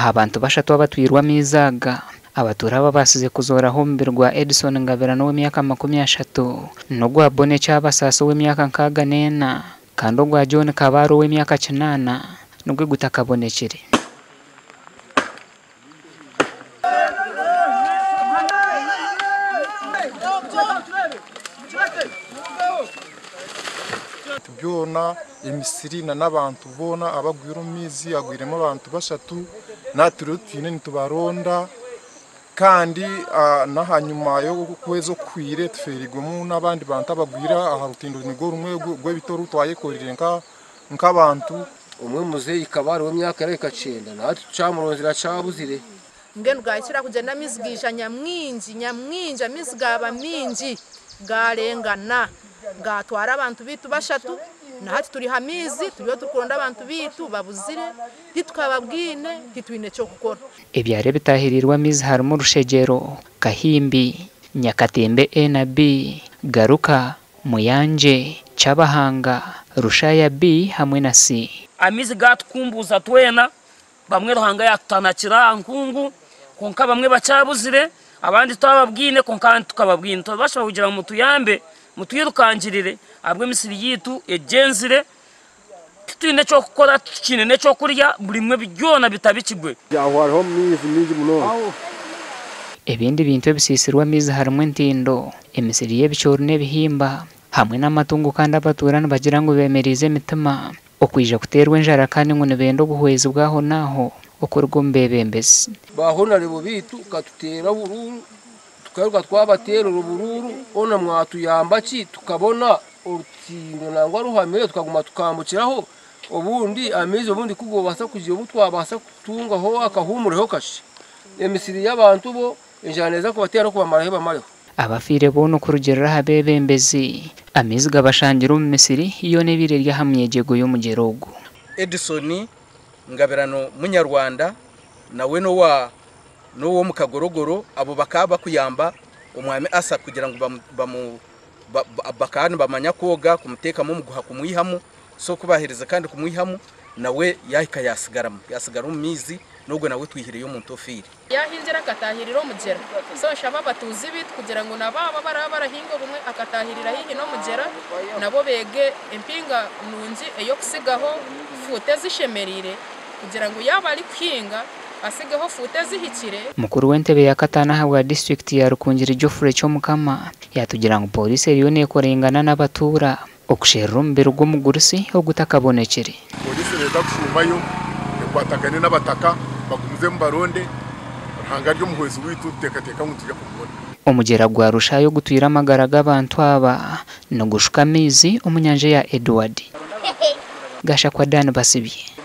abantu bashatu abatwirwa mizaga abaturaba basize kuzora hombe rwa Edison Ngabirano w'imyaka 30 no gwa Bone Cyabasaso w'imyaka 64 kandi gwa John Kabaro w'imyaka 8 nubwo gutakabonekere. Byona emisiri na n'abantu bona abagwira umizi agwiremo abantu bashatu naturo twine nitubaronda kandi na hanyuma yo kwezo kwire tferigwemo n'abandi bantu abagwira aha rutindo nigo rumwe gwe bitoru twayekorire nk'abantu umwe muzeyi Kabaro w'imyaka 9 nati camurozira cabuzire ngene bwakira kugenda mizgisha nyamwinji amizgaba minji garengana gatwara abantu bitu bashatu nahati turi hamizi turiyo tukuronda abantu bitu babuzire titukababwine titwine cyo gukora. Ebyare bitahirirwa mizi harimo Rushegero, Kahimbi, Nyakatembe A na B, Garuka, Muyanje, Cyabahanga, Rushaya B hamwe na C. Amizi gatkumbuza twena bamwe ruhanga yatanakira nkungu konka bamwe bacyabuzire abandi twababwine konka tukababwine tubasha kugira mu tuyambe mutuyirukangirire abwe misiri yitu egenzire twine cyo gukora kinene cyo kurya buri mwe byona bitabikigwe yahwaraho mizi muno. Ebindi bintu bisisirwa mizi harimo ntindo emisiri y'ebicoro n'ebihimba hamwe n'amatungo kandi abaturana bagira ngo bemerize mitima okwija kuterwa enjara kandi ngo nebendo buhwezi bwaho naho okorwa mbebembesi bahona rebo bitu katutera bururu tukaruka twabatera urubururu ona mwatuyambaki tukabona urutindo nangwa ruhamire tukaguma tukambukiraho ubundi amizi ubundi kugo basa kugiye ubutwabasa kutungaho akahumureho kashi emisiri y'abantu bo enjaneza kubatera kubamaraho bamareho abafire bono kurugerera habebembezi amizi gabashangira mu Misiri iyo nebire rya hamyegego yo mugerogo. Edison Ngabirano munyarwanda nawe no wo mukagorogoro abo bakaba kuyamba umwami asa kugira ngo bakana bamanya koga kumuteka mu guha kumwihamu so kubahereza kandi kumwihamu nawe yahika yasigara mu mizi nubwo nawe twihiriye umuntu ofiri yahinjira akatahirira mugera so shaba batuzi bit kugira ngo nababa barahinga bumwe akatahirira hihi no mugera nabo bege empinga nunji eyo kusigaho fute zishemerire kugira ngo yaba ari kwinga asigaho fute zihikire. Mukuru w'entebe ya Katana hawa district ya Rukungiri Geoffrey Cyomukama yatugira ngo police riyo nekorengana n'abatura okushera mbere rwo mugurisi ogutakabonekere. Police reza kushumayo kwatakane n'abataka bagumuze mu baronde hanga ryo muhwezi witu tekateka mutujya kumubona. Omugera gwa Rushayo gutwira amagara g'abantu aba no gushuka mizi umunyanje ya Edward Gasha kwa Dan Basibye.